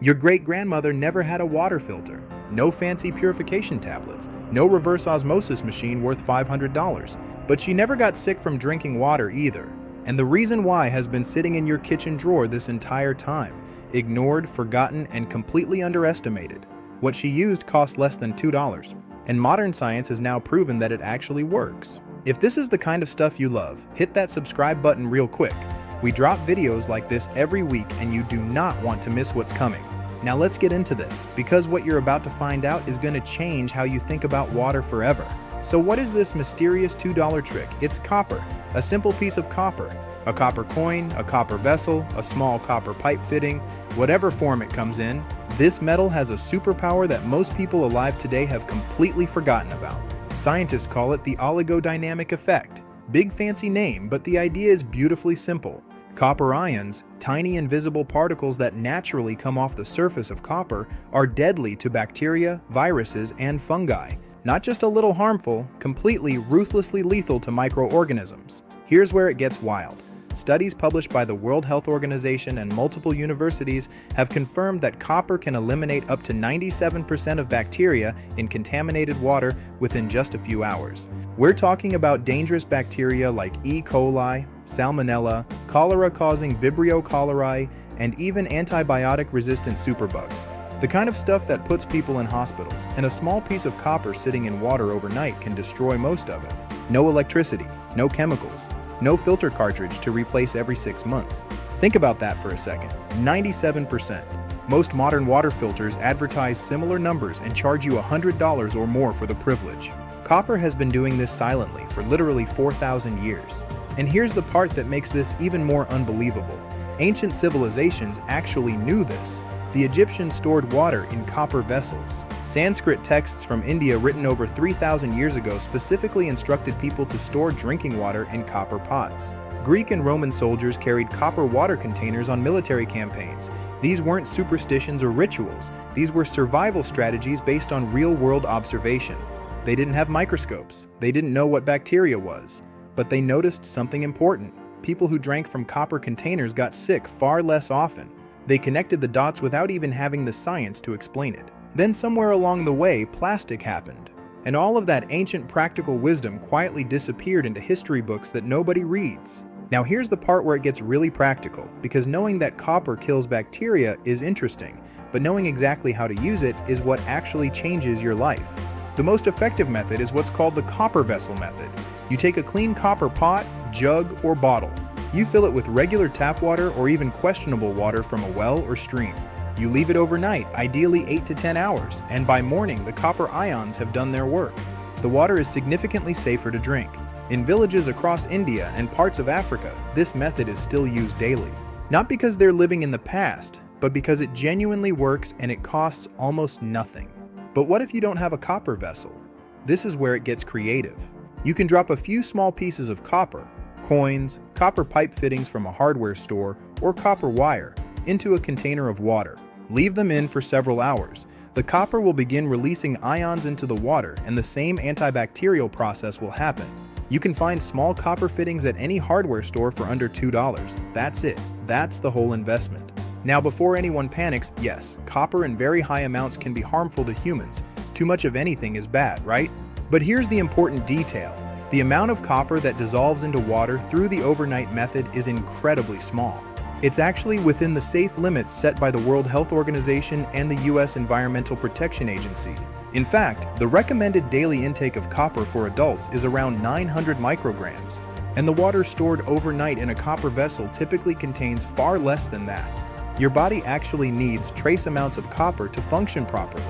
Your great-grandmother never had a water filter, no fancy purification tablets, no reverse osmosis machine worth $500, but she never got sick from drinking water either. And the reason why has been sitting in your kitchen drawer this entire time, ignored, forgotten, and completely underestimated. What she used cost less than $2, and modern science has now proven that it actually works. If this is the kind of stuff you love, hit that subscribe button real quick. We drop videos like this every week and you do not want to miss what's coming. Now let's get into this, because what you're about to find out is going to change how you think about water forever. So what is this mysterious $2 trick? It's copper, a simple piece of copper. A copper coin, a copper vessel, a small copper pipe fitting, whatever form it comes in, this metal has a superpower that most people alive today have completely forgotten about. Scientists call it the oligodynamic effect. Big fancy name, but the idea is beautifully simple. Copper ions, tiny invisible particles that naturally come off the surface of copper, are deadly to bacteria, viruses, and fungi. Not just a little harmful, completely ruthlessly lethal to microorganisms. Here's where it gets wild. Studies published by the World Health Organization and multiple universities have confirmed that copper can eliminate up to 97% of bacteria in contaminated water within just a few hours. We're talking about dangerous bacteria like E. coli, salmonella, cholera-causing Vibrio cholerae, and even antibiotic-resistant superbugs. The kind of stuff that puts people in hospitals, and a small piece of copper sitting in water overnight can destroy most of it. No electricity, no chemicals, no filter cartridge to replace every 6 months. Think about that for a second. 97%. Most modern water filters advertise similar numbers and charge you $100 or more for the privilege. Copper has been doing this silently for literally 4,000 years. And here's the part that makes this even more unbelievable. Ancient civilizations actually knew this. The Egyptians stored water in copper vessels. Sanskrit texts from India written over 3,000 years ago specifically instructed people to store drinking water in copper pots. Greek and Roman soldiers carried copper water containers on military campaigns. These weren't superstitions or rituals. These were survival strategies based on real-world observation. They didn't have microscopes. They didn't know what bacteria was. But they noticed something important. People who drank from copper containers got sick far less often. They connected the dots without even having the science to explain it. Then somewhere along the way, plastic happened. And all of that ancient practical wisdom quietly disappeared into history books that nobody reads. Now here's the part where it gets really practical, because knowing that copper kills bacteria is interesting, but knowing exactly how to use it is what actually changes your life. The most effective method is what's called the copper vessel method. You take a clean copper pot, jug, or bottle. You fill it with regular tap water or even questionable water from a well or stream. You leave it overnight, ideally 8 to 10 hours, and by morning the copper ions have done their work. The water is significantly safer to drink. In villages across India and parts of Africa, this method is still used daily. Not because they're living in the past, but because it genuinely works and it costs almost nothing. But what if you don't have a copper vessel? This is where it gets creative. You can drop a few small pieces of copper, coins, copper pipe fittings from a hardware store, or copper wire into a container of water. Leave them in for several hours. The copper will begin releasing ions into the water and the same antibacterial process will happen. You can find small copper fittings at any hardware store for under $2. That's it. That's the whole investment. Now before anyone panics, yes, copper in very high amounts can be harmful to humans. Too much of anything is bad, right? But here's the important detail. The amount of copper that dissolves into water through the overnight method is incredibly small. It's actually within the safe limits set by the World Health Organization and the US Environmental Protection Agency. In fact, the recommended daily intake of copper for adults is around 900 micrograms, and the water stored overnight in a copper vessel typically contains far less than that. Your body actually needs trace amounts of copper to function properly.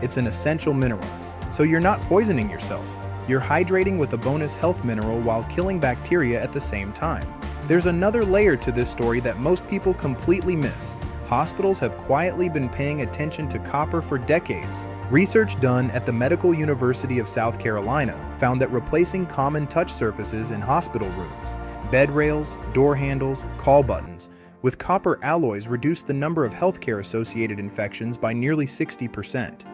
It's an essential mineral, so you're not poisoning yourself. You're hydrating with a bonus health mineral while killing bacteria at the same time. There's another layer to this story that most people completely miss. Hospitals have quietly been paying attention to copper for decades. Research done at the Medical University of South Carolina found that replacing common touch surfaces in hospital rooms, bed rails, door handles, call buttons, with copper alloys reduced the number of healthcare-associated infections by nearly 60%.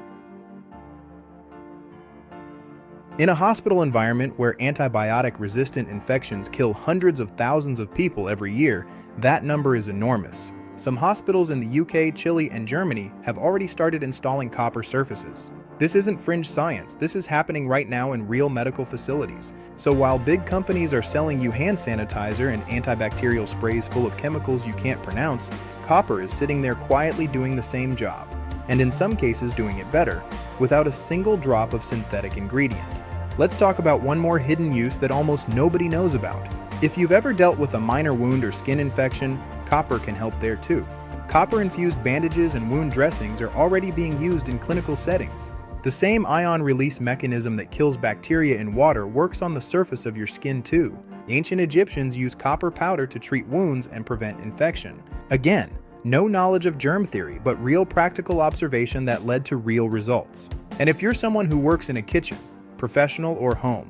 In a hospital environment where antibiotic-resistant infections kill hundreds of thousands of people every year, that number is enormous. Some hospitals in the UK, Chile, and Germany have already started installing copper surfaces. This isn't fringe science, this is happening right now in real medical facilities. So while big companies are selling you hand sanitizer and antibacterial sprays full of chemicals you can't pronounce, copper is sitting there quietly doing the same job, and in some cases doing it better, without a single drop of synthetic ingredient. Let's talk about one more hidden use that almost nobody knows about. If you've ever dealt with a minor wound or skin infection, copper can help there too. Copper-infused bandages and wound dressings are already being used in clinical settings. The same ion release mechanism that kills bacteria in water works on the surface of your skin too. Ancient Egyptians used copper powder to treat wounds and prevent infection. Again, no knowledge of germ theory, but real practical observation that led to real results. And if you're someone who works in a kitchen, professional or home,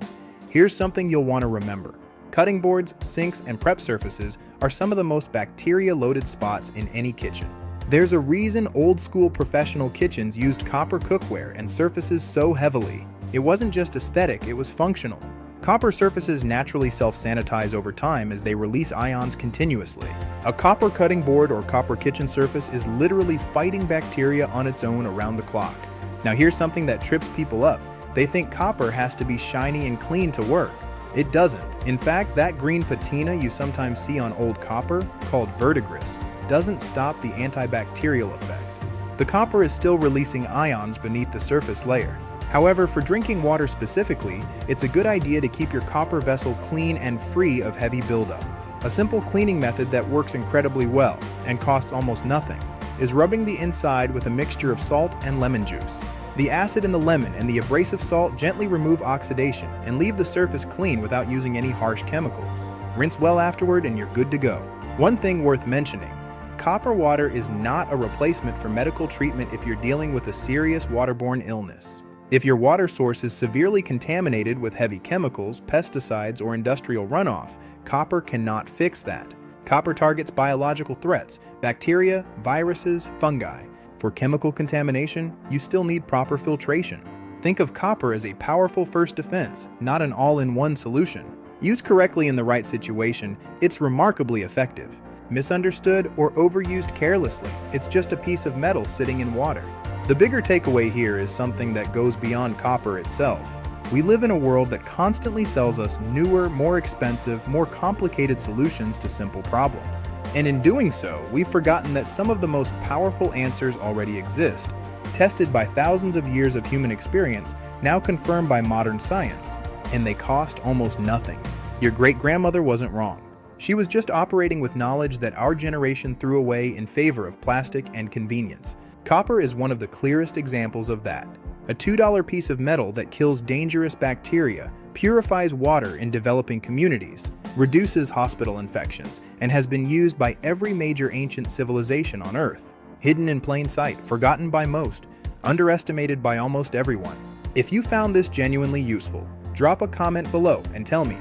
here's something you'll want to remember. Cutting boards, sinks, and prep surfaces are some of the most bacteria-loaded spots in any kitchen. There's a reason old-school professional kitchens used copper cookware and surfaces so heavily. It wasn't just aesthetic, it was functional. Copper surfaces naturally self-sanitize over time as they release ions continuously. A copper cutting board or copper kitchen surface is literally fighting bacteria on its own around the clock. Now here's something that trips people up. They think copper has to be shiny and clean to work. It doesn't. In fact, that green patina you sometimes see on old copper, called verdigris, doesn't stop the antibacterial effect. The copper is still releasing ions beneath the surface layer. However, for drinking water specifically, it's a good idea to keep your copper vessel clean and free of heavy buildup. A simple cleaning method that works incredibly well and costs almost nothing is rubbing the inside with a mixture of salt and lemon juice. The acid in the lemon and the abrasive salt gently remove oxidation and leave the surface clean without using any harsh chemicals. Rinse well afterward and you're good to go. One thing worth mentioning, copper water is not a replacement for medical treatment if you're dealing with a serious waterborne illness. If your water source is severely contaminated with heavy chemicals, pesticides, or industrial runoff, copper cannot fix that. Copper targets biological threats, bacteria, viruses, fungi. For chemical contamination, you still need proper filtration. Think of copper as a powerful first defense, not an all-in-one solution. Used correctly in the right situation, it's remarkably effective. Misunderstood or overused carelessly, it's just a piece of metal sitting in water. The bigger takeaway here is something that goes beyond copper itself. We live in a world that constantly sells us newer, more expensive, more complicated solutions to simple problems. And in doing so, we've forgotten that some of the most powerful answers already exist, tested by thousands of years of human experience, now confirmed by modern science, and they cost almost nothing. Your great-grandmother wasn't wrong. She was just operating with knowledge that our generation threw away in favor of plastic and convenience. Copper is one of the clearest examples of that. A $2 piece of metal that kills dangerous bacteria, purifies water in developing communities, reduces hospital infections, and has been used by every major ancient civilization on Earth. Hidden in plain sight, forgotten by most, underestimated by almost everyone. If you found this genuinely useful, drop a comment below and tell me,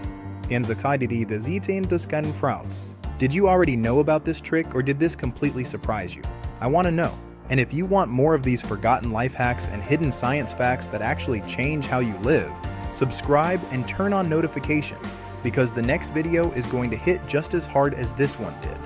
did you already know about this trick or did this completely surprise you? I want to know. And if you want more of these forgotten life hacks and hidden science facts that actually change how you live, subscribe and turn on notifications because the next video is going to hit just as hard as this one did.